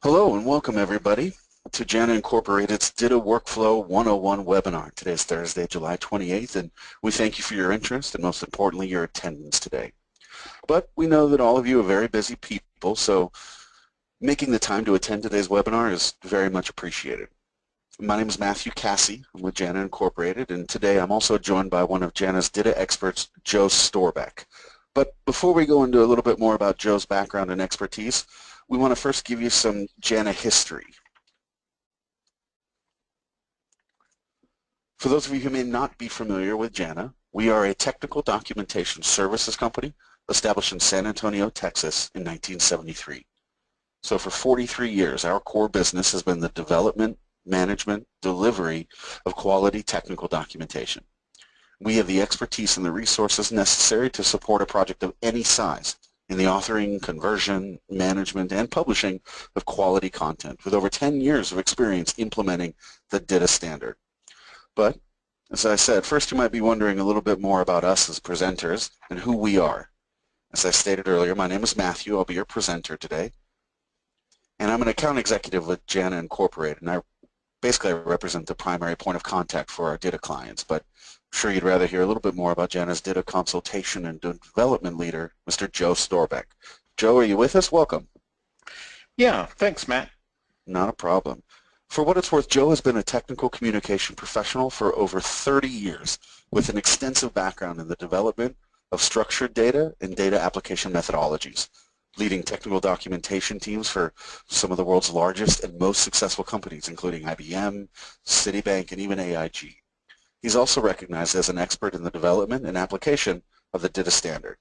Hello and welcome everybody to JANA Incorporated's DITA Workflow 101 webinar. Today is Thursday, July 28th, and we thank you for your interest and most importantly your attendance today. But we know that all of you are very busy people, so making the time to attend today's webinar is very much appreciated. My name is Matthew Cassie. I'm with JANA Incorporated, and today I'm also joined by one of JANA's DITA experts, Joe Storbeck. But before we go into a little bit more about Joe's background and expertise, we want to first give you some JANA history. For those of you who may not be familiar with JANA, we are a technical documentation services company established in San Antonio, Texas in 1973. So for 43 years, our core business has been the development, management, delivery of quality technical documentation. We have the expertise and the resources necessary to support a project of any size in the authoring, conversion, management, and publishing of quality content with over 10 years of experience implementing the DITA standard. But, as I said, first you might be wondering a little bit more about us as presenters and who we are. As I stated earlier, my name is Matthew. I'll be your presenter today. And I'm an account executive with JANA Incorporated, and I represent the primary point of contact for our DITA clients, but I'm sure you'd rather hear a little bit more about JANA's DITA consultation and development leader, Mr. Joe Storbeck. Joe, are you with us? Welcome. Yeah, thanks, Matt. Not a problem. For what it's worth, Joe has been a technical communication professional for over 30 years with an extensive background in the development of structured data and data application methodologies, leading technical documentation teams for some of the world's largest and most successful companies, including IBM, Citibank, and even AIG. He's also recognized as an expert in the development and application of the DITA standard.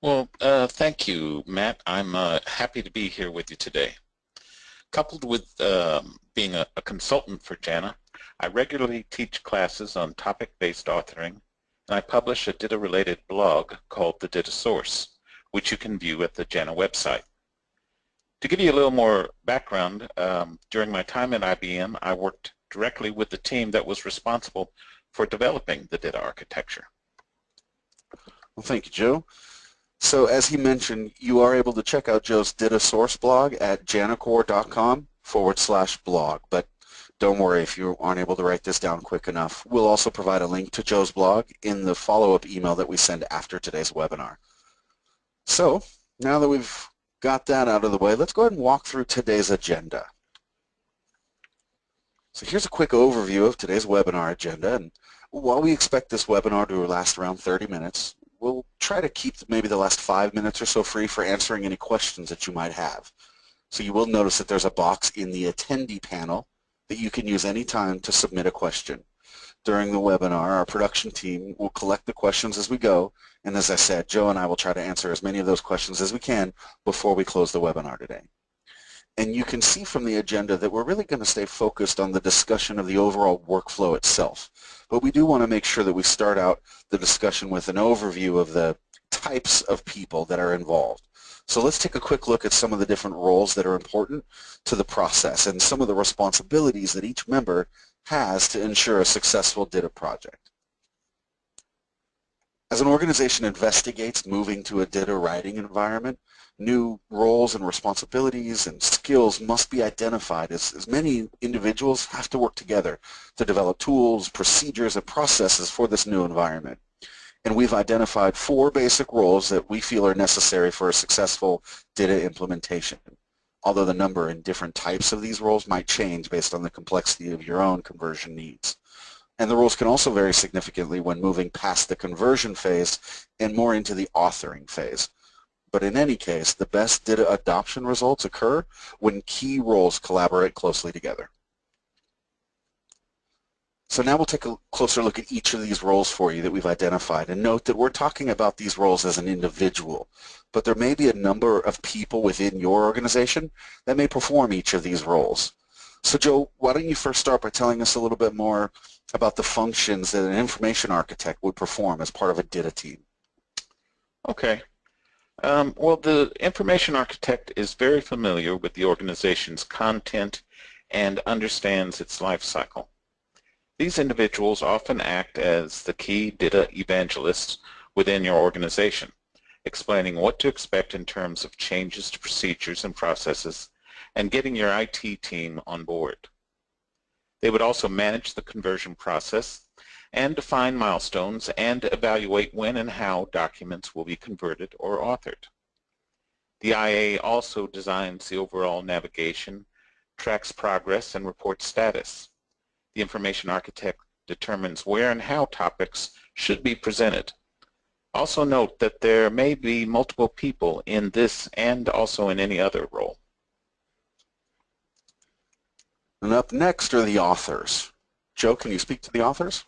Well, thank you, Matt. I'm happy to be here with you today. Coupled with being a consultant for JANA, I regularly teach classes on topic-based authoring, and I publish a DITA-related blog called the DITA Source, which you can view at the JANA website. To give you a little more background, during my time at IBM, I worked directly with the team that was responsible for developing the DITA architecture. Well, thank you, Joe. So as he mentioned, you are able to check out Joe's DITA Source blog at janacore.com/blog, but don't worry if you aren't able to write this down quick enough. We'll also provide a link to Joe's blog in the follow-up email that we send after today's webinar. So now that we've got that out of the way, let's go ahead and walk through today's agenda. So here's a quick overview of today's webinar agenda, and while we expect this webinar to last around 30 minutes, we'll try to keep maybe the last 5 minutes or so free for answering any questions that you might have. So you will notice that there's a box in the attendee panel that you can use anytime to submit a question. During the webinar, our production team will collect the questions as we go, and as I said, Joe and I will try to answer as many of those questions as we can before we close the webinar today. And you can see from the agenda that we're really going to stay focused on the discussion of the overall workflow itself. But we do want to make sure that we start out the discussion with an overview of the types of people that are involved. So let's take a quick look at some of the different roles that are important to the process and some of the responsibilities that each member has to ensure a successful DITA project. As an organization investigates moving to a DITA writing environment, new roles and responsibilities and skills must be identified as many individuals have to work together to develop tools, procedures, and processes for this new environment. And we've identified 4 basic roles that we feel are necessary for a successful DITA implementation, although the number and different types of these roles might change based on the complexity of your own conversion needs. And the roles can also vary significantly when moving past the conversion phase and more into the authoring phase. But in any case, the best DITA adoption results occur when key roles collaborate closely together. So now we'll take a closer look at each of these roles for you that we've identified, and note that we're talking about these roles as an individual, but there may be a number of people within your organization that may perform each of these roles. So Joe, why don't you first start by telling us a little bit more about the functions that an information architect would perform as part of a DITA team? Okay. Well, the information architect is very familiar with the organization's content and understands its life cycle. These individuals often act as the key DITA evangelists within your organization, explaining what to expect in terms of changes to procedures and processes, and getting your IT team on board. They would also manage the conversion process and define milestones and evaluate when and how documents will be converted or authored. The IA also designs the overall navigation, tracks progress, and reports status. The information architect determines where and how topics should be presented. Also note that there may be multiple people in this and also in any other role. And up next are the authors. Joe, can you speak to the authors?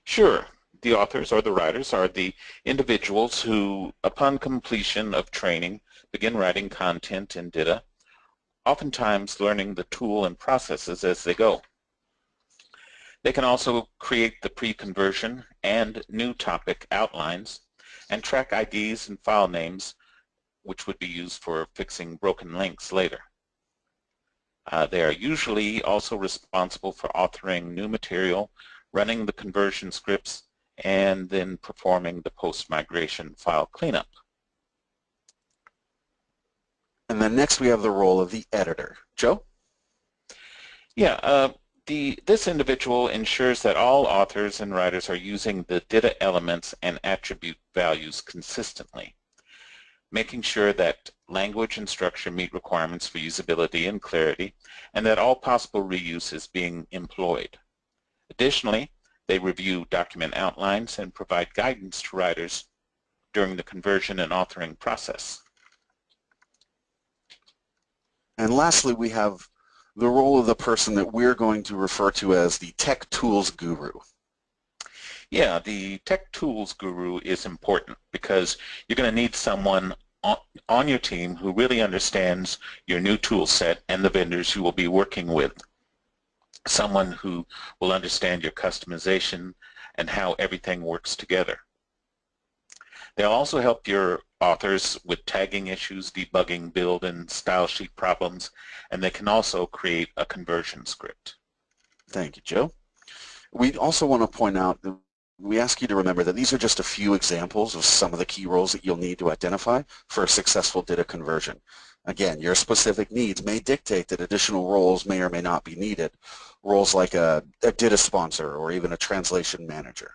Sure. The authors or the writers are the individuals who, upon completion of training, begin writing content in DITA, oftentimes learning the tool and processes as they go. They can also create the pre-conversion and new topic outlines and track IDs and file names, which would be used for fixing broken links later. They are usually also responsible for authoring new material, running the conversion scripts, and then performing the post-migration file cleanup. And then next we have the role of the editor. Joe? Yeah, this individual ensures that all authors and writers are using the DITA elements and attribute values consistently, making sure that language and structure meet requirements for usability and clarity, and that all possible reuse is being employed. Additionally, they review document outlines and provide guidance to writers during the conversion and authoring process. And lastly, we have the role of the person that we're going to refer to as the tech tools guru. Yeah, the tech tools guru is important because you're going to need someone on your team who really understands your new tool set and the vendors you will be working with. Someone who will understand your customization and how everything works together. They'll also help your authors with tagging issues, debugging build and style sheet problems, and they can also create a conversion script. Thank you, Joe. We also want to point out that we ask you to remember that these are just a few examples of some of the key roles that you'll need to identify for a successful DITA conversion. Again, your specific needs may dictate that additional roles may or may not be needed. Roles like a DITA sponsor or even a translation manager.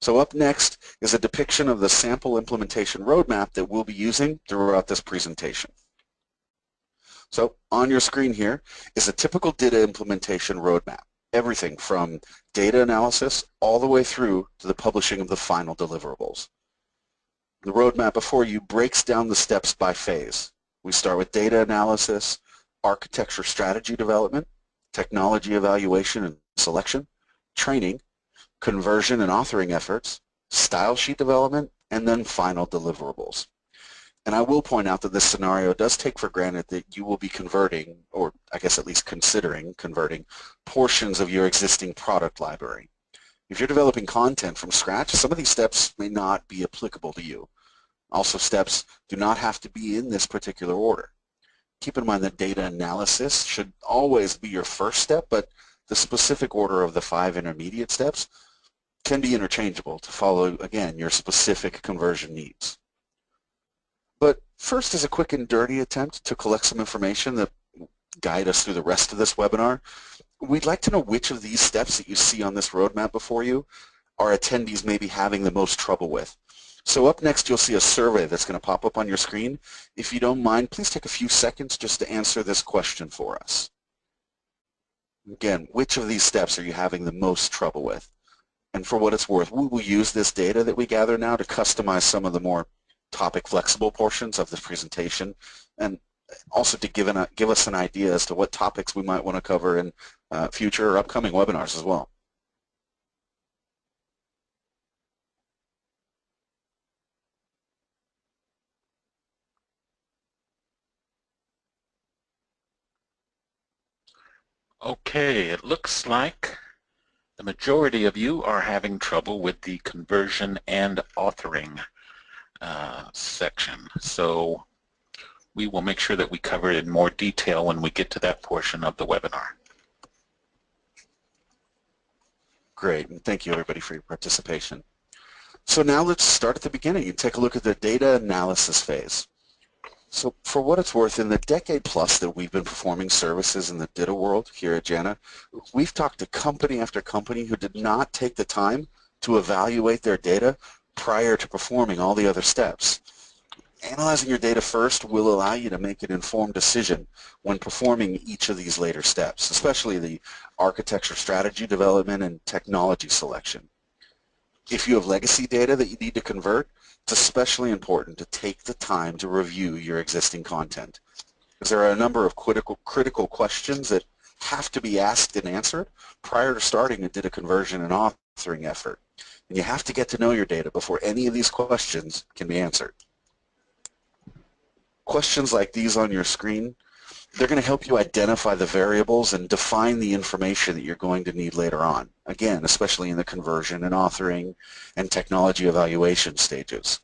So up next is a depiction of the sample implementation roadmap that we'll be using throughout this presentation. So on your screen here is a typical DITA implementation roadmap. Everything from data analysis all the way through to the publishing of the final deliverables. The roadmap before you breaks down the steps by phase. We start with data analysis, architecture strategy development, technology evaluation and selection, training, conversion and authoring efforts, style sheet development, and then final deliverables. And I will point out that this scenario does take for granted that you will be converting, or I guess at least considering converting, portions of your existing product library. If you're developing content from scratch, some of these steps may not be applicable to you. Also, steps do not have to be in this particular order. Keep in mind that data analysis should always be your first step, but the specific order of the 5 intermediate steps can be interchangeable to follow, again, your specific conversion needs. But first, as a quick and dirty attempt to collect some information that guide us through the rest of this webinar, we'd like to know which of these steps that you see on this roadmap before you our attendees may be having the most trouble with. So up next, you'll see a survey that's going to pop up on your screen. If you don't mind, please take a few seconds just to answer this question for us. Again, which of these steps are you having the most trouble with? And for what it's worth, we will use this data that we gather now to customize some of the more topic flexible portions of this presentation, and also to give us an idea as to what topics we might want to cover in future or upcoming webinars as well. Okay, it looks like the majority of you are having trouble with the conversion and authoring section. So we will make sure that we cover it in more detail when we get to that portion of the webinar. Great, and thank you everybody for your participation. So now let's start at the beginning and take a look at the data analysis phase. So for what it's worth, in the decade plus that we've been performing services in the DITA world here at JANA, we've talked to company after company who did not take the time to evaluate their data prior to performing all the other steps. Analyzing your data first will allow you to make an informed decision when performing each of these later steps, especially the architecture strategy development and technology selection. If you have legacy data that you need to convert, it's especially important to take the time to review your existing content, because there are a number of critical questions that have to be asked and answered prior to starting a data conversion and authoring effort. And you have to get to know your data before any of these questions can be answered. Questions like these on your screen, they're going to help you identify the variables and define the information that you're going to need later on. Again, especially in the conversion and authoring and technology evaluation stages.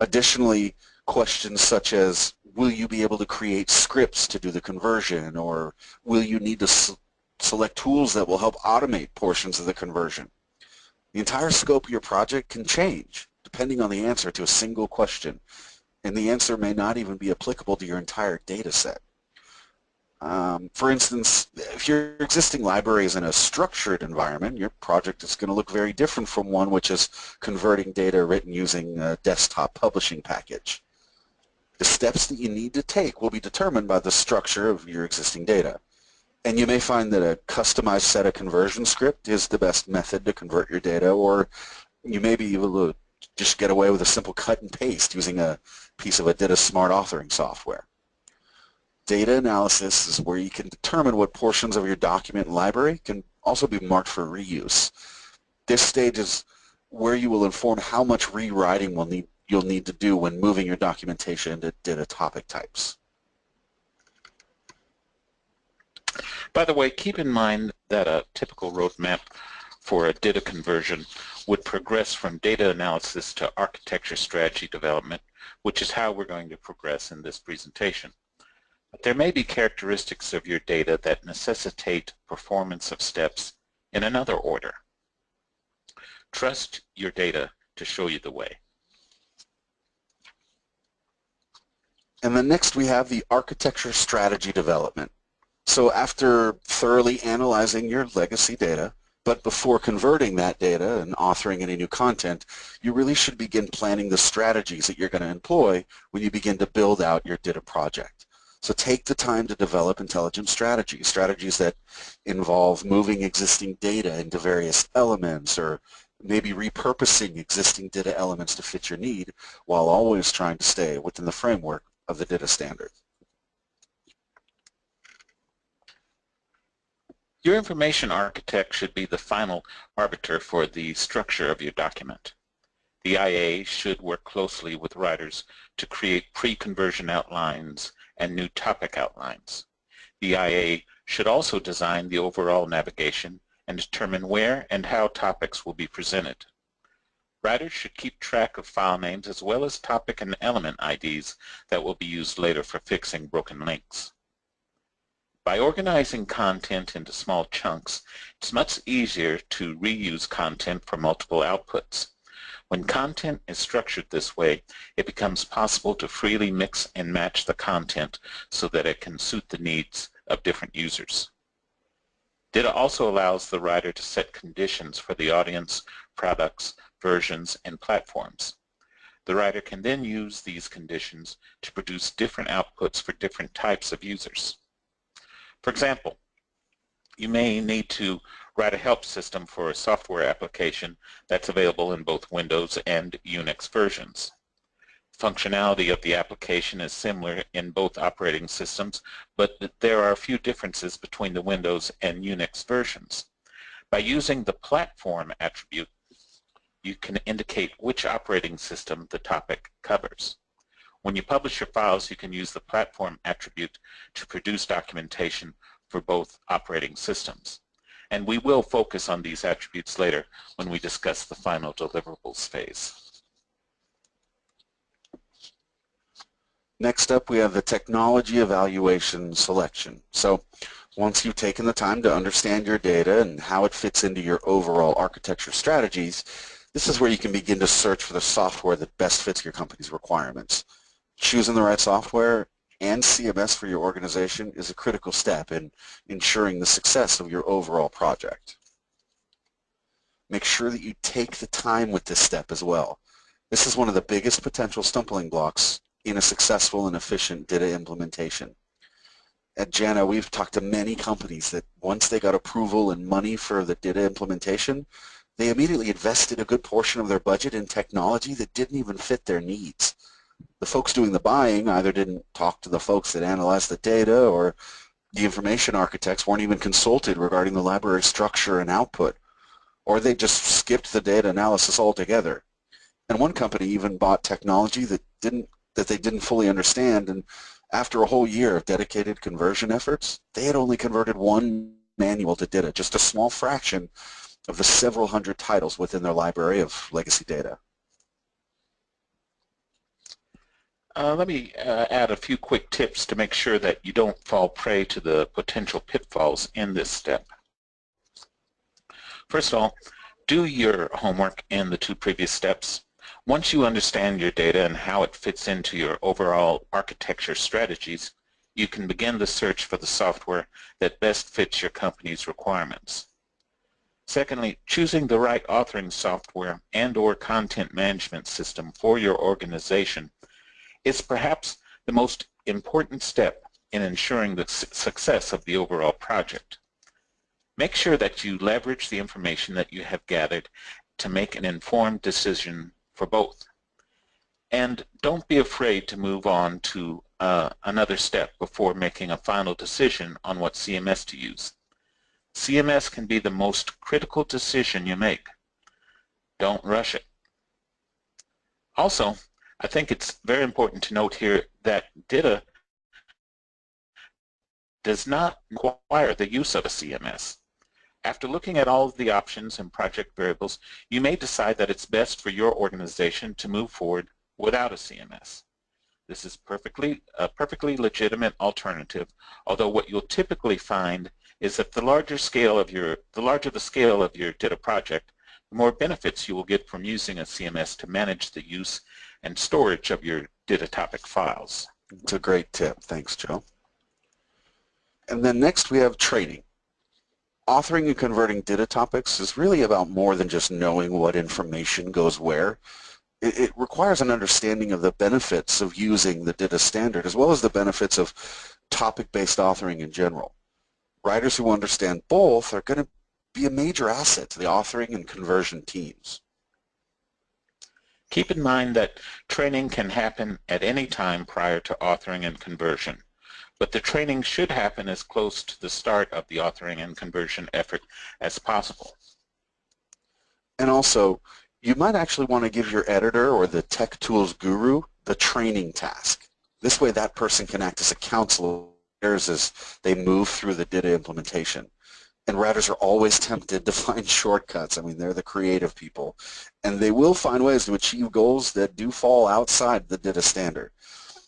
Additionally, questions such as, will you be able to create scripts to do the conversion, or will you need to select tools that will help automate portions of the conversion? The entire scope of your project can change depending on the answer to a single question, and the answer may not even be applicable to your entire data set. For instance, if your existing library is in a structured environment, your project is going to look very different from one which is converting data written using a desktop publishing package. The steps that you need to take will be determined by the structure of your existing data. And you may find that a customized set of conversion script is the best method to convert your data, or you may be able to just get away with a simple cut and paste using a piece of a DITA smart authoring software. Data analysis is where you can determine what portions of your document and library can also be marked for reuse. This stage is where you will inform how much rewriting you'll need to do when moving your documentation into DITA topic types. By the way, keep in mind that a typical roadmap for a DITA conversion would progress from data analysis to architecture strategy development, which is how we're going to progress in this presentation. But there may be characteristics of your data that necessitate performance of steps in another order. Trust your data to show you the way. And then next we have the architecture strategy development. So after thoroughly analyzing your legacy data, but before converting that data and authoring any new content, you really should begin planning the strategies that you're going to employ when you begin to build out your DITA project. So take the time to develop intelligent strategies that involve moving existing data into various elements, or maybe repurposing existing DITA elements to fit your need, while always trying to stay within the framework of the DITA standard. Your information architect should be the final arbiter for the structure of your document. The IA should work closely with writers to create pre-conversion outlines and new topic outlines. The IA should also design the overall navigation and determine where and how topics will be presented. Writers should keep track of file names as well as topic and element IDs that will be used later for fixing broken links. By organizing content into small chunks, it's much easier to reuse content for multiple outputs. When content is structured this way, it becomes possible to freely mix and match the content so that it can suit the needs of different users. DITA also allows the writer to set conditions for the audience, products, versions, and platforms. The writer can then use these conditions to produce different outputs for different types of users. For example, you may need to write a help system for a software application that's available in both Windows and Unix versions. Functionality of the application is similar in both operating systems, but there are a few differences between the Windows and Unix versions. By using the platform attribute, you can indicate which operating system the topic covers. When you publish your files, you can use the platform attribute to produce documentation for both operating systems. And we will focus on these attributes later when we discuss the final deliverables phase. Next up, we have the technology evaluation selection. So once you've taken the time to understand your data and how it fits into your overall architecture strategies, This is where you can begin to search for the software that best fits your company's requirements. Choosing the right software and CMS for your organization is a critical step in ensuring the success of your overall project. Make sure that you take the time with this step as well. This is one of the biggest potential stumbling blocks in a successful and efficient DITA implementation. At JANA, we've talked to many companies that once they got approval and money for the DITA implementation, they immediately invested a good portion of their budget in technology that didn't even fit their needs. The folks doing the buying either didn't talk to the folks that analyzed the data, or the information architects weren't even consulted regarding the library structure and output, or they just skipped the data analysis altogether. And one company even bought technology that they didn't fully understand, and after a whole year of dedicated conversion efforts, they had only converted one manual to DITA, just a small fraction of the several hundred titles within their library of legacy data. Let me add a few quick tips to make sure that you don't fall prey to the potential pitfalls in this step. First of all, do your homework in the two previous steps. Once you understand your data and how it fits into your overall architecture strategies, you can begin the search for the software that best fits your company's requirements. Secondly, choosing the right authoring software and/or content management system for your organization is perhaps the most important step in ensuring the success of the overall project. Make sure that you leverage the information that you have gathered to make an informed decision for both. And don't be afraid to move on to another step before making a final decision on what CMS to use. CMS can be the most critical decision you make. Don't rush it. Also, I think it's very important to note here that DITA does not require the use of a CMS. After looking at all of the options and project variables, you may decide that it's best for your organization to move forward without a CMS. This is a perfectly legitimate alternative, although what you'll typically find is that the larger the scale of your DITA project, the more benefits you will get from using a CMS to manage the use and storage of your DITA topic files. It's a great tip. Thanks, Joe. And then next we have training. Authoring and converting DITA topics is really about more than just knowing what information goes where. It requires an understanding of the benefits of using the DITA standard, as well as the benefits of topic-based authoring in general. Writers who understand both are going to be a major asset to the authoring and conversion teams. Keep in mind that training can happen at any time prior to authoring and conversion, but the training should happen as close to the start of the authoring and conversion effort as possible. And also, you might actually want to give your editor or the tech tools guru the training task. This way that person can act as a counselor as they move through the DITA implementation. And writers are always tempted to find shortcuts. I mean, they're the creative people. And they will find ways to achieve goals that do fall outside the DITA standard.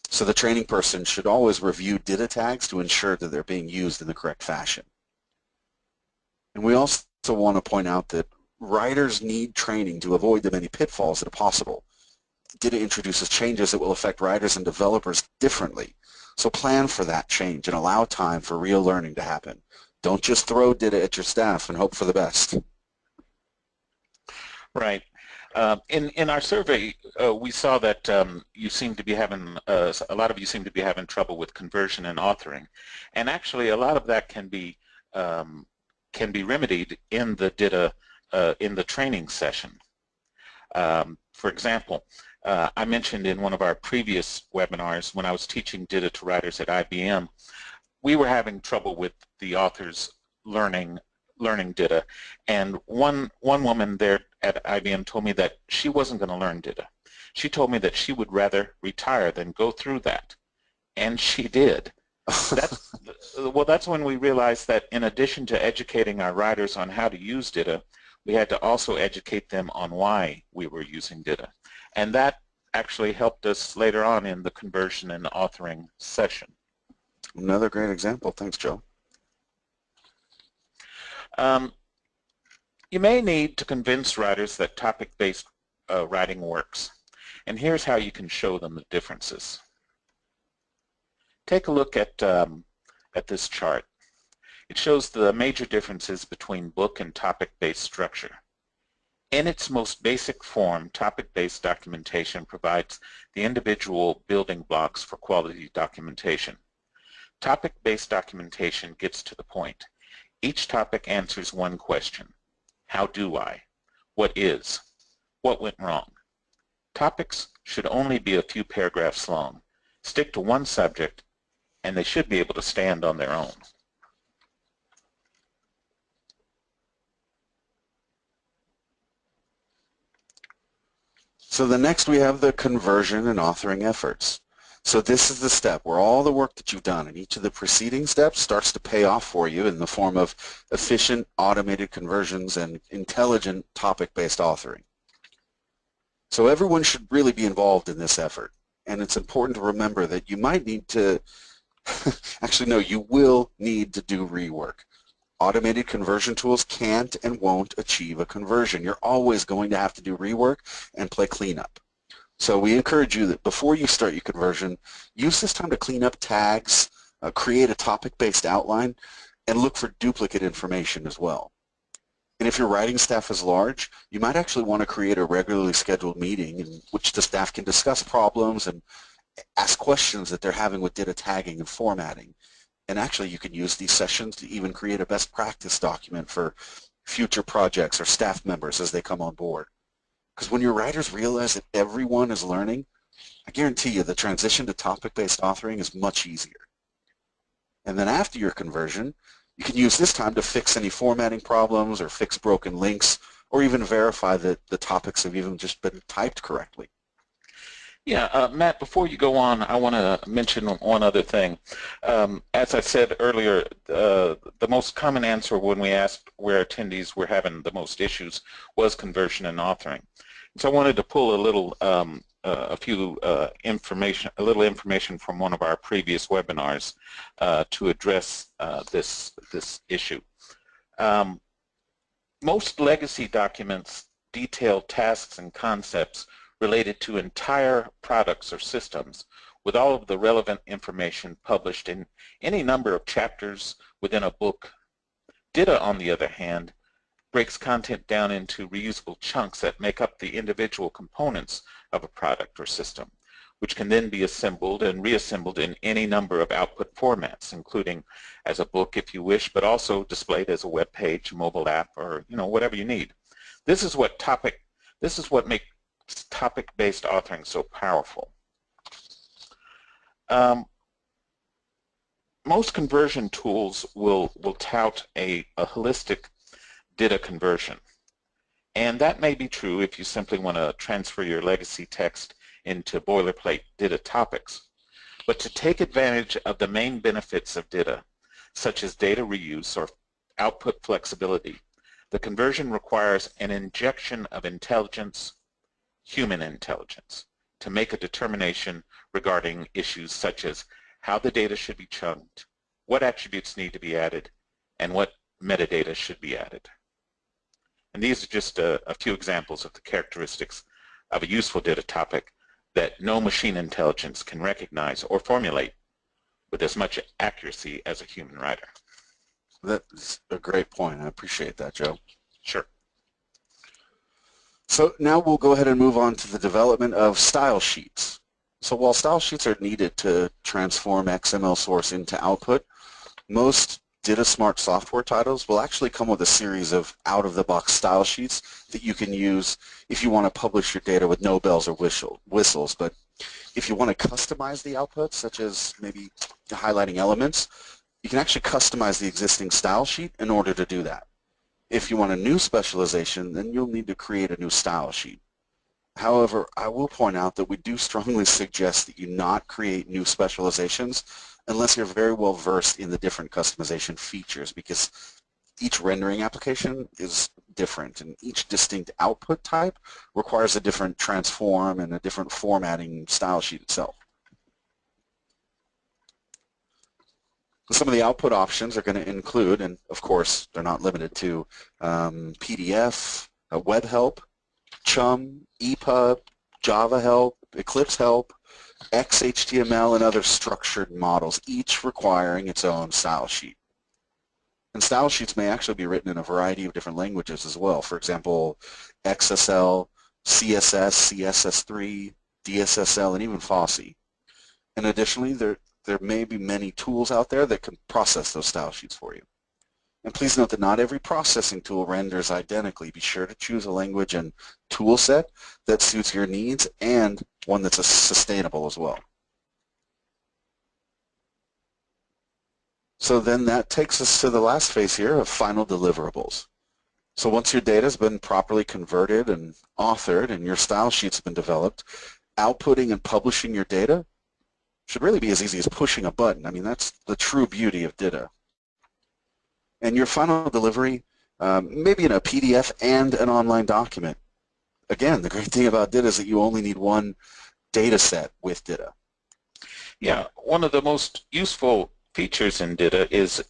So the training person should always review DITA tags to ensure that they're being used in the correct fashion. And we also want to point out that writers need training to avoid the many pitfalls that are possible. DITA introduces changes that will affect writers and developers differently. So plan for that change and allow time for real learning to happen. Don't just throw DITA at your staff and hope for the best. Right. In our survey, we saw that you seem to be having a lot of you seem to be having trouble with conversion and authoring, and actually a lot of that can be remedied in the DITA in the training session. For example, I mentioned in one of our previous webinars when I was teaching DITA to writers at IBM, we were having trouble with the authors learning DITA, and one woman there at IBM told me that she wasn't going to learn DITA. She told me that she would rather retire than go through that, and she did. That's when we realized that in addition to educating our writers on how to use DITA, we had to also educate them on why we were using DITA, and that actually helped us later on in the conversion and authoring session. Another great example. Thanks, Joe. You may need to convince writers that topic-based writing works, and here's how you can show them the differences. Take a look at this chart. It shows the major differences between book and topic-based structure. In its most basic form, topic-based documentation provides the individual building blocks for quality documentation. Topic-based documentation gets to the point. Each topic answers one question. How do I? What is? What went wrong? Topics should only be a few paragraphs long. Stick to one subject, and they should be able to stand on their own. So the next we have the conversion and authoring efforts. So this is the step where all the work that you've done in each of the preceding steps starts to pay off for you in the form of efficient automated conversions and intelligent topic-based authoring. So everyone should really be involved in this effort, and it's important to remember that you might need to, actually no, you will need to do rework. Automated conversion tools can't and won't achieve a conversion. You're always going to have to do rework and play cleanup. So we encourage you that before you start your conversion, use this time to clean up tags, create a topic-based outline, and look for duplicate information as well. And if your writing staff is large, you might actually want to create a regularly scheduled meeting in which the staff can discuss problems and ask questions that they're having with DITA tagging and formatting. And actually you can use these sessions to even create a best practice document for future projects or staff members as they come on board. Because when your writers realize that everyone is learning, I guarantee you the transition to topic-based authoring is much easier. And then after your conversion, you can use this time to fix any formatting problems or fix broken links or even verify that the topics have even just been typed correctly. Yeah, Matt, before you go on, I want to mention one other thing. As I said earlier, the most common answer when we asked where attendees were having the most issues was conversion and authoring. So I wanted to pull a little, information from one of our previous webinars to address this issue. Most legacy documents detail tasks and concepts related to entire products or systems with all of the relevant information published in any number of chapters within a book. DITA, on the other hand, breaks content down into reusable chunks that make up the individual components of a product or system, which can then be assembled and reassembled in any number of output formats, including as a book if you wish, but also displayed as a web page, mobile app, or whatever you need. This is what makes topic-based authoring so powerful. Most conversion tools will tout a holistic DITA conversion, and that may be true if you simply want to transfer your legacy text into boilerplate DITA topics. But to take advantage of the main benefits of DITA, such as data reuse or output flexibility, the conversion requires an injection of intelligence, human intelligence, to make a determination regarding issues such as how the data should be chunked, what attributes need to be added, and what metadata should be added. And these are just a few examples of the characteristics of a useful DITA topic that no machine intelligence can recognize or formulate with as much accuracy as a human writer. That's a great point. I appreciate that, Joe. Sure. So now we'll go ahead and move on to the development of style sheets. So while style sheets are needed to transform XML source into output, most DITA Smart software titles will actually come with a series of out-of-the-box style sheets that you can use if you want to publish your data with no bells or whistles. But if you want to customize the output, such as maybe highlighting elements, you can actually customize the existing style sheet in order to do that. If you want a new specialization, then you'll need to create a new style sheet. However, I will point out that we do strongly suggest that you not create new specializations unless you're very well versed in the different customization features, because each rendering application is different and each distinct output type requires a different transform and a different formatting style sheet itself. Some of the output options are going to include, and of course they're not limited to, PDF, web help, CHUM, EPUB, Java help, Eclipse help, XHTML, and other structured models, each requiring its own style sheet. And style sheets may actually be written in a variety of different languages as well. For example, XSL, CSS, CSS3, DSSL, and even FOSSEE. And additionally, there may be many tools out there that can process those style sheets for you. And please note that not every processing tool renders identically. Be sure to choose a language and tool set that suits your needs and one that's sustainable as well. So then that takes us to the last phase here of final deliverables. So once your data has been properly converted and authored and your style sheets have been developed, outputting and publishing your data should really be as easy as pushing a button. I mean, that's the true beauty of DITA. And your final delivery may be in a PDF and an online document. Again, the great thing about DITA is that you only need one data set with DITA. Yeah, one of the most useful features in DITA is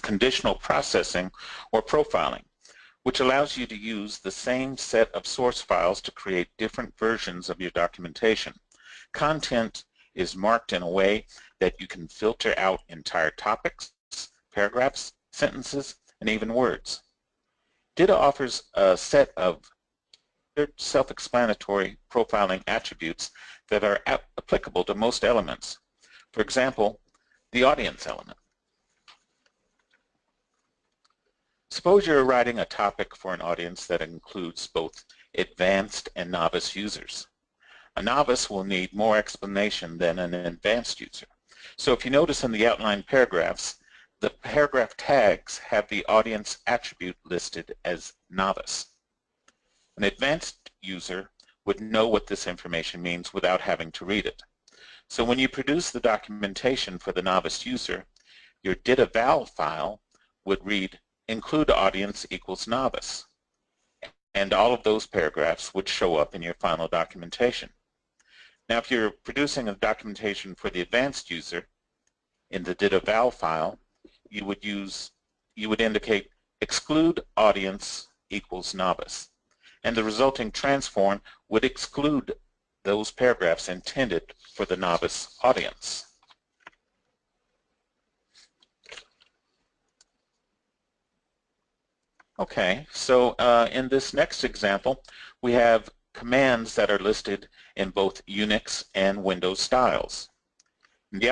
conditional processing or profiling, which allows you to use the same set of source files to create different versions of your documentation. Content is marked in a way that you can filter out entire topics, paragraphs, sentences, and even words. DITA offers a set of self-explanatory profiling attributes that are applicable to most elements. For example, the audience element. Suppose you're writing a topic for an audience that includes both advanced and novice users. A novice will need more explanation than an advanced user. So if you notice in the outline paragraphs, the paragraph tags have the audience attribute listed as novice. An advanced user would know what this information means without having to read it. So when you produce the documentation for the novice user, your DITA val file would read include audience equals novice, and all of those paragraphs would show up in your final documentation. Now if you're producing a documentation for the advanced user, in the DITA val file, you would indicate exclude audience equals novice, and the resulting transform would exclude those paragraphs intended for the novice audience. Okay, so in this next example, we have commands that are listed in both Unix and Windows styles. In the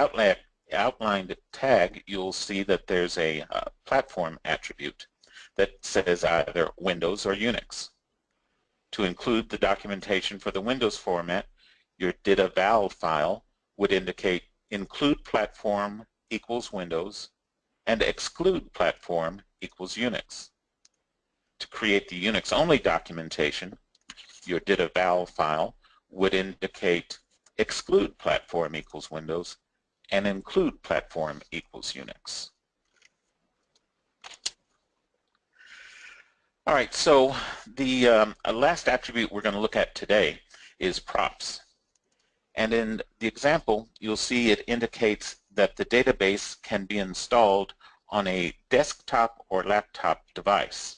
outlined tag, you'll see that there's a platform attribute that says either Windows or Unix. To include the documentation for the Windows format, your DITA val file would indicate include platform equals Windows and exclude platform equals Unix. To create the Unix-only documentation, your DITA val file would indicate exclude platform equals Windows and include platform equals Unix. All right, so the last attribute we're going to look at today is props. And in the example, you'll see it indicates that the database can be installed on a desktop or laptop device.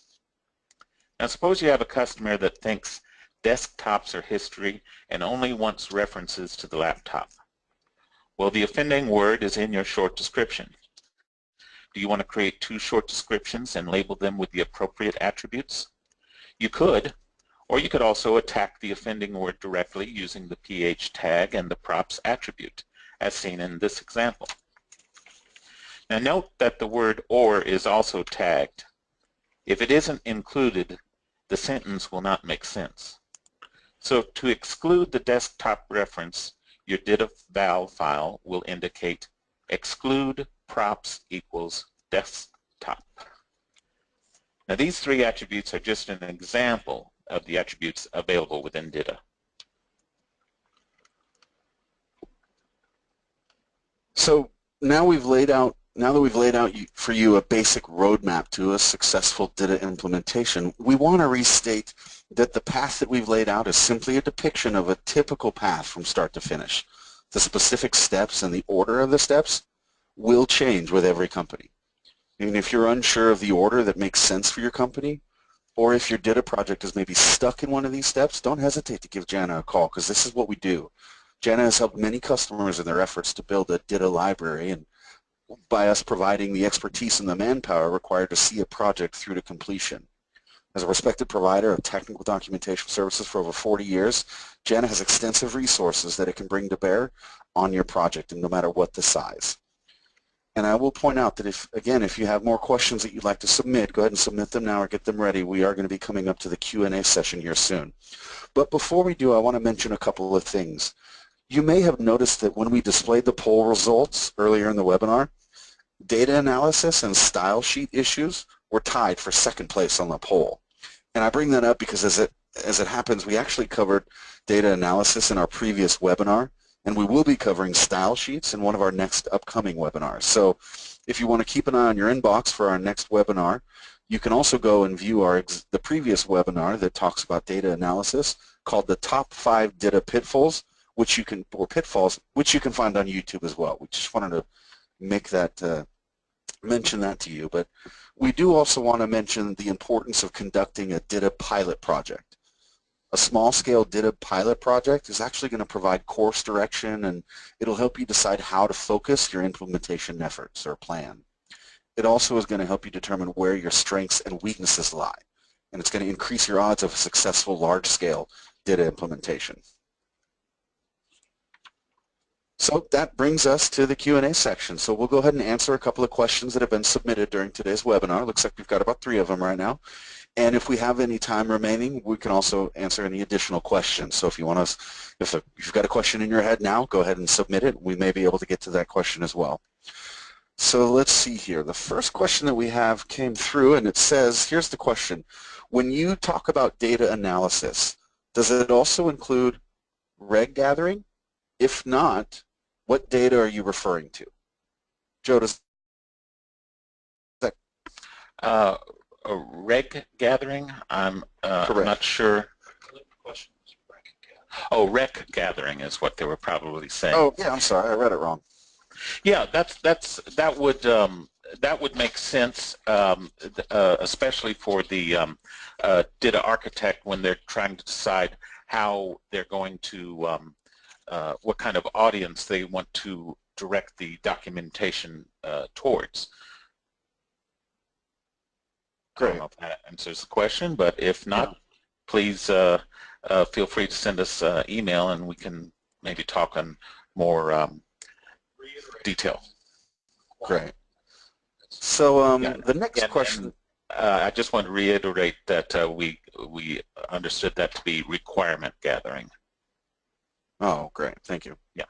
Now suppose you have a customer that thinks desktops are history and only wants references to the laptop. Well, the offending word is in your short description. Do you want to create two short descriptions and label them with the appropriate attributes? You could, or you could also attack the offending word directly using the PH tag and the props attribute, as seen in this example. Now note that the word or is also tagged. If it isn't included, the sentence will not make sense. So to exclude the desktop reference, your DITA val file will indicate exclude props equals desktop. Now these three attributes are just an example of the attributes available within DITA. So now that we've laid out for you a basic roadmap to a successful DITA implementation, we want to restate that the path that we've laid out is simply a depiction of a typical path from start to finish. The specific steps and the order of the steps will change with every company. And if you're unsure of the order that makes sense for your company, or if your DITA project is maybe stuck in one of these steps, don't hesitate to give JANA a call, because this is what we do. JANA has helped many customers in their efforts to build a DITA library, and by us providing the expertise and the manpower required to see a project through to completion. As a respected provider of technical documentation services for over 40 years, JANA has extensive resources that it can bring to bear on your project, and no matter what the size. And I will point out that if you have more questions that you'd like to submit, go ahead and submit them now or get them ready. We are going to be coming up to the Q&A session here soon. But before we do, I want to mention a couple of things. You may have noticed that when we displayed the poll results earlier in the webinar, data analysis and style sheet issues were tied for second place on the poll. And I bring that up because as it happens, we actually covered data analysis in our previous webinar, and we will be covering style sheets in one of our next upcoming webinars. So if you want to keep an eye on your inbox for our next webinar, you can also go and view the previous webinar that talks about data analysis called the Top 5 Data Pitfalls, which you can find on YouTube as well. We just wanted to make that mention that to you. But we do also want to mention the importance of conducting a DITA pilot project. A small-scale DITA pilot project is actually going to provide course direction, and it'll help you decide how to focus your implementation efforts or plan. It also is going to help you determine where your strengths and weaknesses lie, and it's going to increase your odds of a successful large-scale DITA implementation. So that brings us to the Q&A section. So we'll go ahead and answer a couple of questions that have been submitted during today's webinar. Looks like we've got about 3 of them right now. And if we have any time remaining, we can also answer any additional questions. So if you want to, if you've got a question in your head now, go ahead and submit it. We may be able to get to that question as well. So let's see here. The first question that we have came through, and it says, here's the question. When you talk about data analysis, does it also include reg gathering? If not, what data are you referring to? Joe, does that? A reg gathering? I'm not sure. Oh, rec gathering is what they were probably saying. Oh, yeah. I'm sorry, I read it wrong. Yeah, that would make sense, especially for the DITA architect when they're trying to decide how they're going to what kind of audience they want to direct the documentation towards. Great. I don't know if that answers the question, but if not, please feel free to send us an email and we can maybe talk on more detail. Great. So Yeah, the next question. I just want to reiterate that we understood that to be requirement gathering. Oh, great. Thank you. Yeah.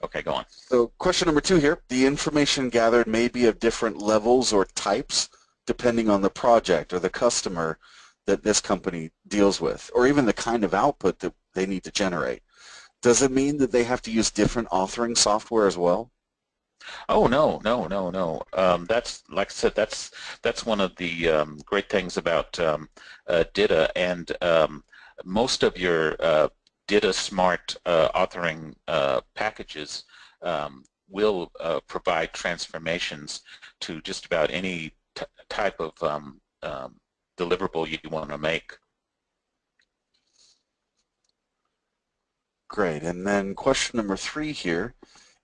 Okay, go on. So question number 2 here. The information gathered may be of different levels or types depending on the project or the customer that this company deals with, or even the kind of output that they need to generate. Does it mean that they have to use different authoring software as well? Oh, no. That's, like I said, that's one of the great things about DITA, and most of your DITA Smart authoring packages will provide transformations to just about any type of deliverable you want to make. Great. And then question number 3 here.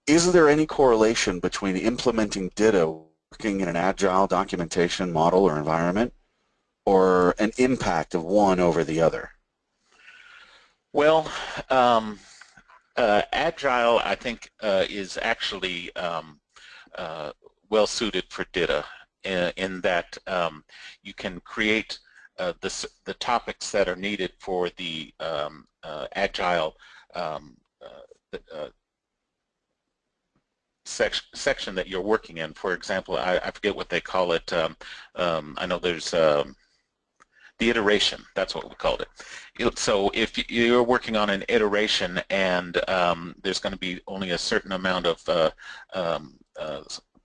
Is there any correlation between implementing DITA working in an agile documentation model or environment, or an impact of one over the other? Well, agile, I think, is actually well suited for DITA in that you can create the topics that are needed for the agile section that you're working in. For example, I forget what they call it. I know there's the iteration. That's what we called it. So if you're working on an iteration and there's going to be only a certain amount of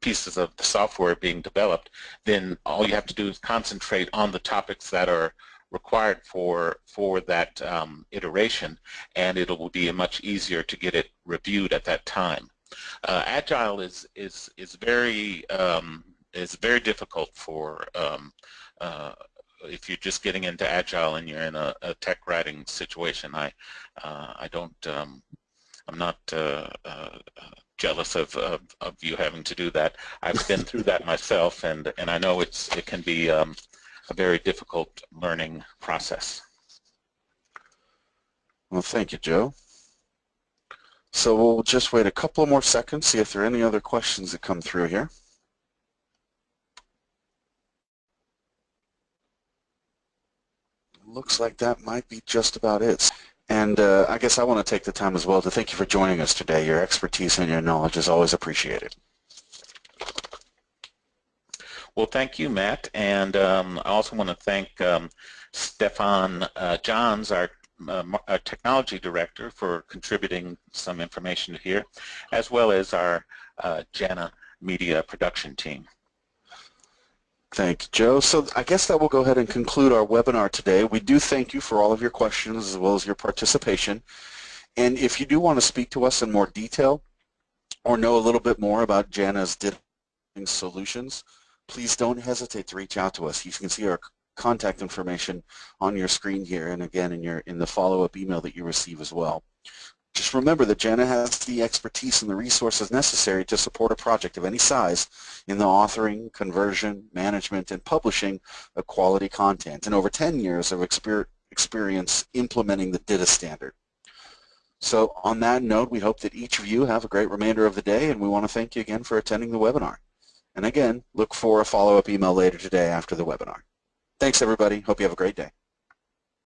pieces of the software being developed, then all you have to do is concentrate on the topics that are required for that iteration, and it will be much easier to get it reviewed at that time. Agile is very difficult for if you're just getting into Agile and you're in a tech writing situation. I'm not jealous of you having to do that. I've been through that myself, and I know it can be a very difficult learning process. Well, thank you, Joe. So we'll just wait a couple more seconds, see if there are any other questions that come through here. Looks like that might be just about it. And I guess I want to take the time as well to thank you for joining us today. Your expertise and your knowledge is always appreciated. Well, thank you, Matt. And I also want to thank Stefan Johns, our technology director, for contributing some information here, as well as our JANA media production team. Thank you, Joe. So I guess that will go ahead and conclude our webinar today. We do thank you for all of your questions as well as your participation. And if you do want to speak to us in more detail or know a little bit more about JANA's DITA solutions, please don't hesitate to reach out to us. You can see our contact information on your screen here, and again in the follow-up email that you receive as well. Just remember that JANA has the expertise and the resources necessary to support a project of any size in the authoring, conversion, management, and publishing of quality content, and over 10 years of experience implementing the DITA standard. So on that note, we hope that each of you have a great remainder of the day, and we want to thank you again for attending the webinar. And again, look for a follow-up email later today after the webinar. Thanks, everybody. Hope you have a great day.